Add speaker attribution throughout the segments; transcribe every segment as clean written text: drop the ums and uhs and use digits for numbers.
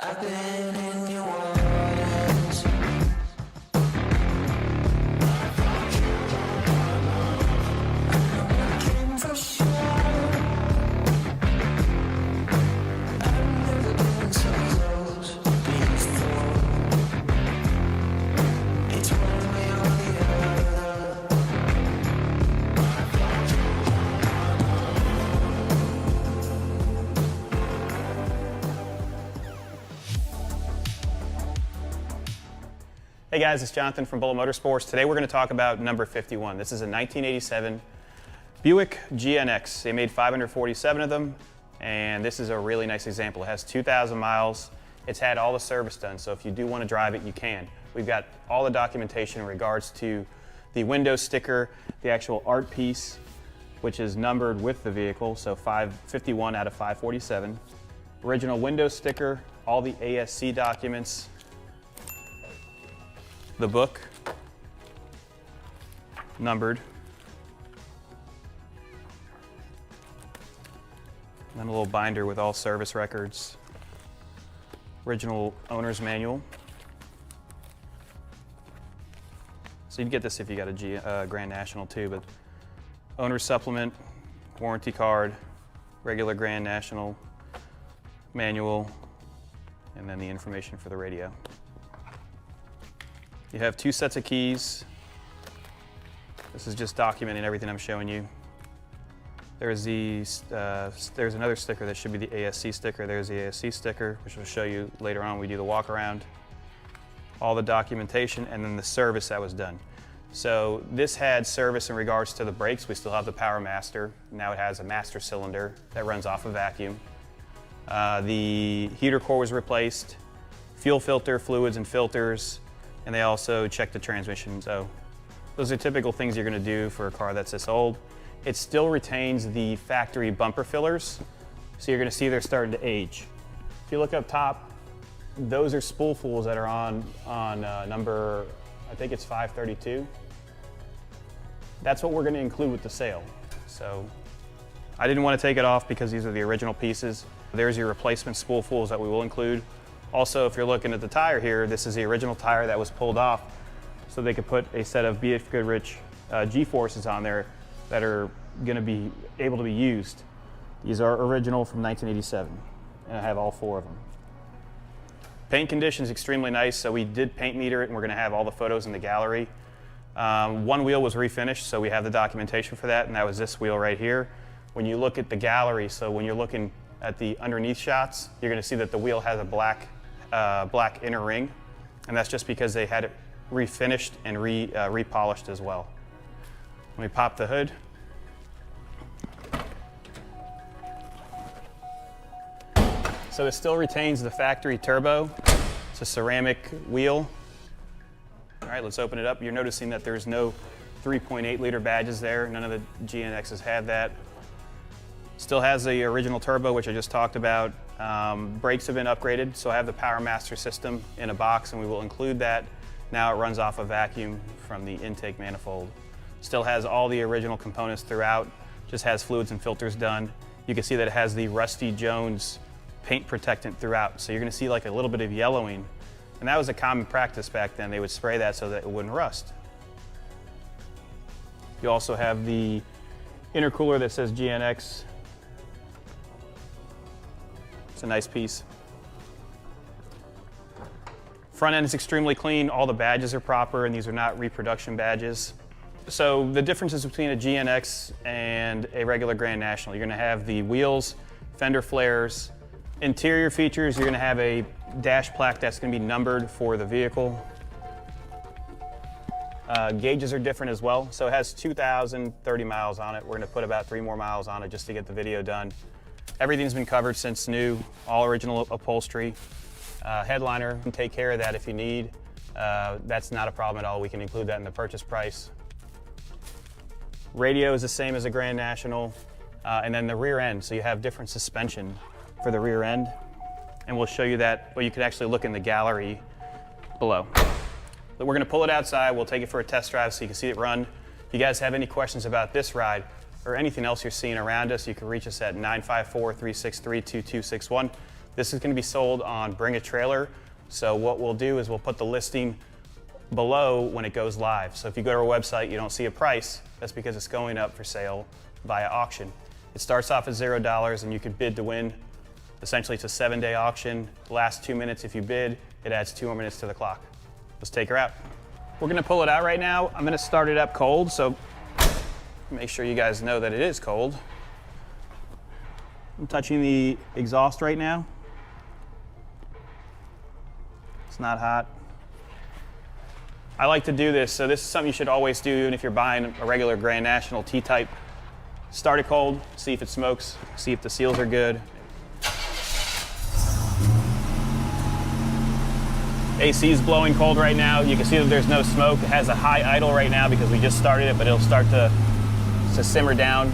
Speaker 1: I've been in your waters. I'm looking for sure. I've never been so close before. It's one way or the other.
Speaker 2: Hey guys, it's Jonathan from Motorsports. Today we're going to talk about number 51. This is a 1987 Buick GNX. They made 547 of them, and this is a really nice example. It has 2,000 miles. It's had all the service done, so if you do want to drive it, you can. We've got all the documentation in regards to the window sticker, the actual art piece, which is numbered with the vehicle, so 551 out of 547. Original window sticker, all the ASC documents, the book, numbered, and then a little binder with all service records, original owner's manual. So you'd get this if you got a Grand National too, but owner's supplement, warranty card, regular Grand National manual, and then the information for the radio. You have 2 sets of keys. This is just documenting everything I'm showing you. There's another sticker that should be the ASC sticker. There's the ASC sticker, which we'll show you later on when we do the walk around. All the documentation and then the service that was done. So this had service in regards to the brakes. We still have the Power Master. Now it has a master cylinder that runs off a vacuum. The heater core was replaced, fuel filter, fluids and filters, and they also check the transmission. So those are typical things you're going to do for a car that's this old. It still retains the factory bumper fillers, so you're going to see they're starting to age. If you look up top, those are spoolfuls that are on number, I think it's 532. That's what we're going to include with the sale. So I didn't want to take it off because these are the original pieces. There's your replacement spoolfuls that we will include. Also, if you're looking at the tire here, this is the original tire that was pulled off, so they could put a set of BF Goodrich G-forces on there that are going to be able to be used. These are original from 1987, and I have all 4 of them. Paint condition is extremely nice, so we did paint meter it, and we're going to have all the photos in the gallery. One wheel was refinished, so we have the documentation for that, and that was this wheel right here. When you look at the gallery, so when you're looking at the underneath shots, you're going to see that the wheel has a black inner ring, and that's just because they had it refinished and repolished as well. Let me pop the hood. So it still retains the factory turbo. It's a ceramic wheel. All right, let's open it up. You're noticing that there's no 3.8 liter badges there. None of the GNXs had that. Still has the original turbo, which I just talked about. Brakes have been upgraded, so I have the Power Master system in a box, and we will include that. Now it runs off a vacuum from the intake manifold. Still has all the original components throughout, just has fluids and filters done. You can see that it has the Rusty Jones paint protectant throughout, so you're going to see like a little bit of yellowing. And that was a common practice back then. They would spray that so that it wouldn't rust. You also have the intercooler that says GNX. It's a nice piece. Front end is extremely clean. All the badges are proper, and these are not reproduction badges. So the differences between a GNX and a regular Grand National, you're going to have the wheels, fender flares. Interior features, you're going to have a dash plaque that's going to be numbered for the vehicle. Gauges are different as well. So it has 2,030 miles on it. We're going to put about 3 more miles on it just to get the video done. Everything's been covered since new, all original upholstery. Headliner, can take care of that if you need. That's not a problem at all. We can include that in the purchase price. Radio is the same as a Grand National. And then the rear end, so you have different suspension for the rear end. And we'll show you that, well, you can actually look in the gallery below. But we're gonna pull it outside, we'll take it for a test drive so you can see it run. If you guys have any questions about this ride or anything else you're seeing around us, you can reach us at 954-363-2261. This is going to be sold on Bring a Trailer. So what we'll do is we'll put the listing below when it goes live. So if you go to our website, you don't see a price, that's because it's going up for sale via auction. It starts off at $0 and you can bid to win. Essentially, it's a 7-day auction. Last 2 minutes if you bid, it adds 2 more minutes to the clock. Let's take her out. We're gonna pull it out right now. I'm gonna start it up cold, so make sure you guys know that it is cold. I'm touching the exhaust right now. It's not hot. I like to do this, so this is something you should always do, and if you're buying a regular Grand National T-Type, start it cold, see if it smokes, see if the seals are good. AC is blowing cold right now. You can see that there's no smoke. It has a high idle right now because we just started it, but it'll start to simmer down.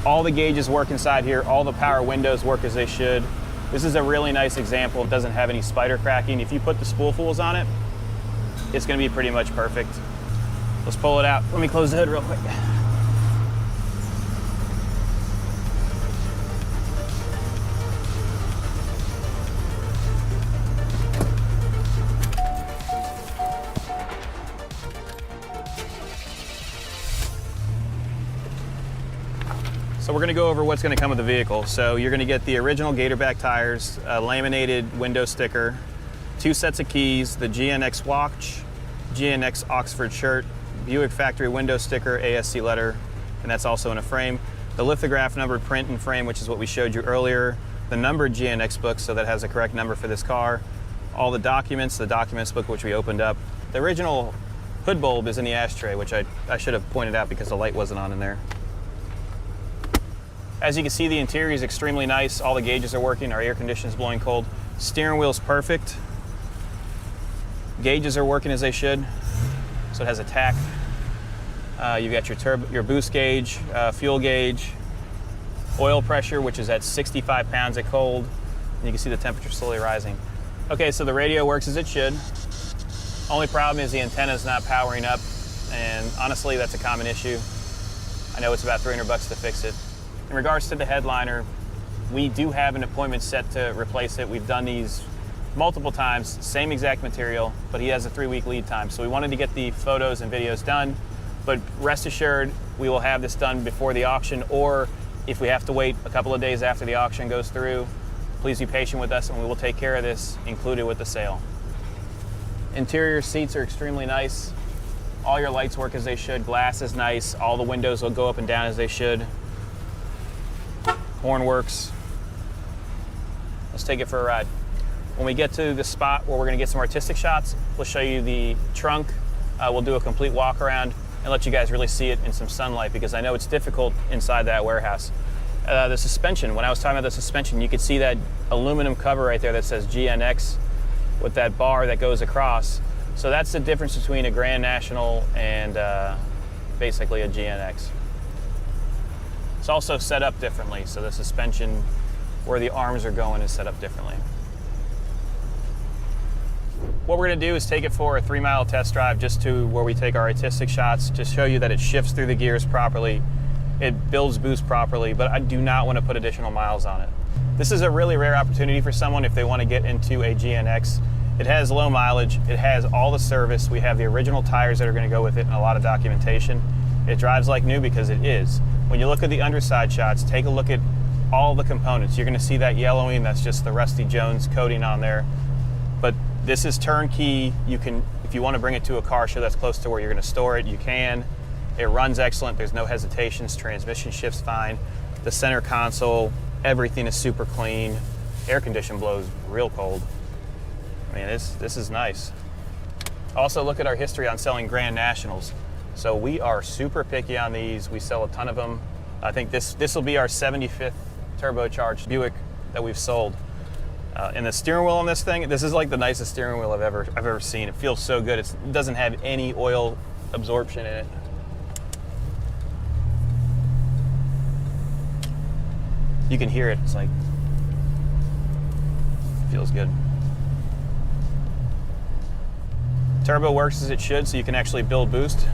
Speaker 2: All the gauges work inside here. All the power windows work as they should. This is a really nice example. It doesn't have any spider cracking. If you put the spoolfuls on it, it's gonna be pretty much perfect. Let's pull it out. Let me close the hood real quick. So we're gonna go over what's gonna come with the vehicle. So you're gonna get the original Gatorback tires, a laminated window sticker, 2 sets of keys, the GNX watch, GNX Oxford shirt, Buick factory window sticker, ASC letter, and that's also in a frame. The lithograph numbered print and frame, which is what we showed you earlier. The numbered GNX book, so that has a correct number for this car. All the documents, the documents book, which we opened up. The original hood bulb is in the ashtray, which I should have pointed out because the light wasn't on in there. As you can see, the interior is extremely nice. All the gauges are working, our air conditioning is blowing cold. Steering wheel's perfect. Gauges are working as they should. So it has a tach. You've got your boost gauge, fuel gauge, oil pressure, which is at 65 pounds at cold. And you can see the temperature slowly rising. Okay, so the radio works as it should. Only problem is the antenna is not powering up. And honestly, that's a common issue. I know it's about $300 to fix it. In regards to the headliner, we do have an appointment set to replace it. We've done these multiple times, same exact material, but he has a 3-week lead time. So we wanted to get the photos and videos done, but rest assured, we will have this done before the auction, or if we have to wait a couple of days after the auction goes through, please be patient with us and we will take care of this, included with the sale. Interior seats are extremely nice. All your lights work as they should. Glass is nice. All the windows will go up and down as they should. Horn works. Let's take it for a ride. When we get to the spot where we're gonna get some artistic shots, we'll show you the trunk. We'll do a complete walk around and let you guys really see it in some sunlight because I know it's difficult inside that warehouse. The suspension, when I was talking about the suspension, you could see that aluminum cover right there that says GNX with that bar that goes across. So that's the difference between a Grand National and basically a GNX. It's also set up differently, so the suspension, where the arms are going, is set up differently. What we're gonna do is take it for a 3-mile test drive just to where we take our artistic shots to show you that it shifts through the gears properly, it builds boost properly, but I do not wanna put additional miles on it. This is a really rare opportunity for someone if they wanna get into a GNX. It has low mileage, it has all the service, we have the original tires that are gonna go with it and a lot of documentation. It drives like new because it is. When you look at the underside shots, take a look at all the components. You're gonna see that yellowing, that's just the Rusty Jones coating on there. But this is turnkey. You can, if you wanna bring it to a car show that's close to where you're gonna store it, you can. It runs excellent, there's no hesitations, transmission shifts fine. The center console, everything is super clean. Air condition blows real cold. I mean, this is nice. Also, look at our history on selling Grand Nationals. So we are super picky on these. We sell a ton of them. I think this will be our 75th turbocharged Buick that we've sold. And the steering wheel on this thing, this is like the nicest steering wheel I've ever seen. It feels so good. It doesn't have any oil absorption in it. You can hear it. It's like, it feels good. Turbo works as it should, so you can actually build boost.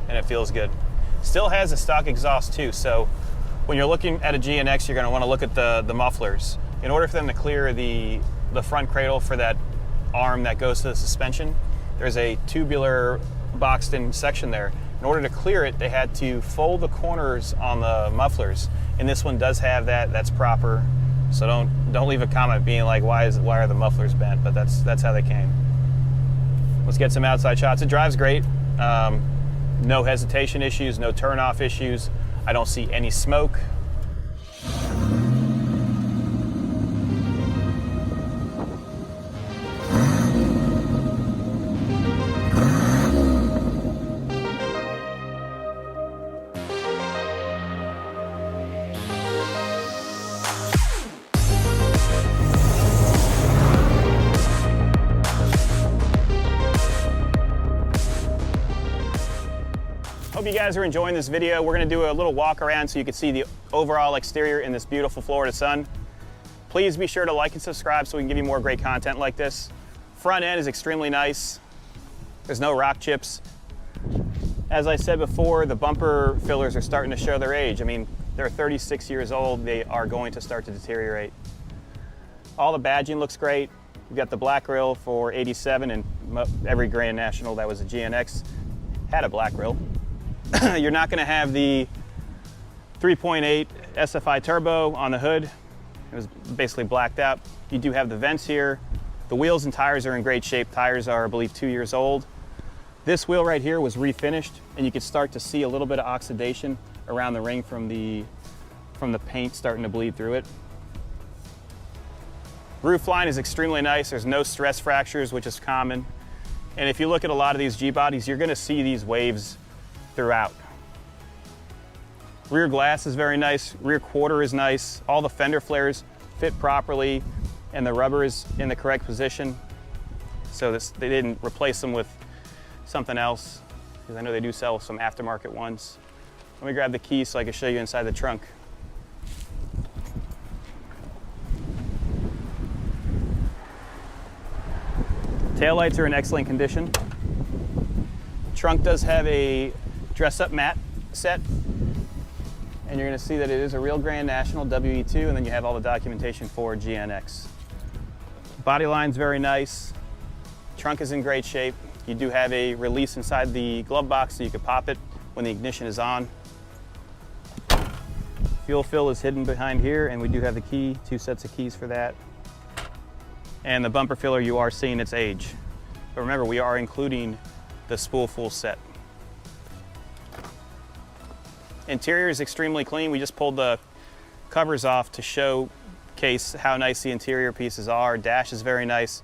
Speaker 2: And it feels good. Still has a stock exhaust too, so When you're looking at a GNX, you're going to want to look at the mufflers. In order for them to clear the front cradle for that arm that goes to the suspension, there's a tubular boxed in section there. In order to clear it, they had to fold the corners on the mufflers, and this one does have that. That's proper. So don't leave a comment being like, why are the mufflers bent? But that's how they came. Let's get some outside shots. It drives great. No hesitation issues, no turn-off issues. I don't see any smoke. Hope you guys are enjoying this video. We're gonna do a little walk around so you can see the overall exterior in this beautiful Florida sun. Please be sure to like and subscribe so we can give you more great content like this. Front end is extremely nice. There's no rock chips. As I said before, the bumper fillers are starting to show their age. I mean, they're 36 years old. They are going to start to deteriorate. All the badging looks great. We've got the black grille for 87, and every Grand National that was a GNX had a black grille. You're not going to have the 3.8 SFI turbo on the hood. It was basically blacked out. You do have the vents here. The wheels and tires are in great shape. Tires are, I believe, 2 years old. This wheel right here was refinished, and you can start to see a little bit of oxidation around the ring from the paint starting to bleed through it. Roof line is extremely nice. There's no stress fractures, which is common. And if you look at a lot of these G-bodies, you're going to see these waves throughout. Rear glass is very nice. Rear quarter is nice. All the fender flares fit properly, and the rubber is in the correct position. So they didn't replace them with something else, because I know they do sell some aftermarket ones. Let me grab the key so I can show you inside the trunk. Taillights are in excellent condition. Trunk does have a dress-up mat set, and you're going to see that it is a real Grand National WE2, and then you have all the documentation for GNX. Body line's very nice. Trunk is in great shape. You do have a release inside the glove box so you can pop it when the ignition is on. Fuel fill is hidden behind here, and we do have the key, 2 sets of keys for that. And the bumper filler, you are seeing its age. But remember, we are including the spool full set. Interior is extremely clean. We just pulled the covers off to showcase how nice the interior pieces are. Dash is very nice.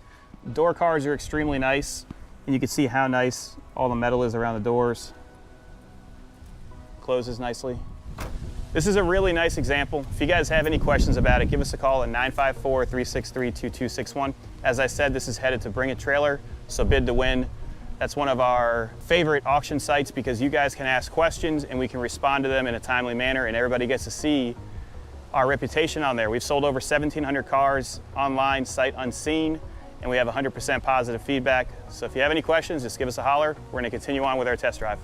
Speaker 2: Door cards are extremely nice, and you can see how nice all the metal is around the doors. Closes nicely. This is a really nice example. If you guys have any questions about it, give us a call at 954-363-2261. As I said, this is headed to Bring It Trailer, so bid to win. That's one of our favorite auction sites because you guys can ask questions and we can respond to them in a timely manner, and everybody gets to see our reputation on there. We've sold over 1,700 cars online, sight unseen, and we have 100% positive feedback. So if you have any questions, just give us a holler. We're going to continue on with our test drive.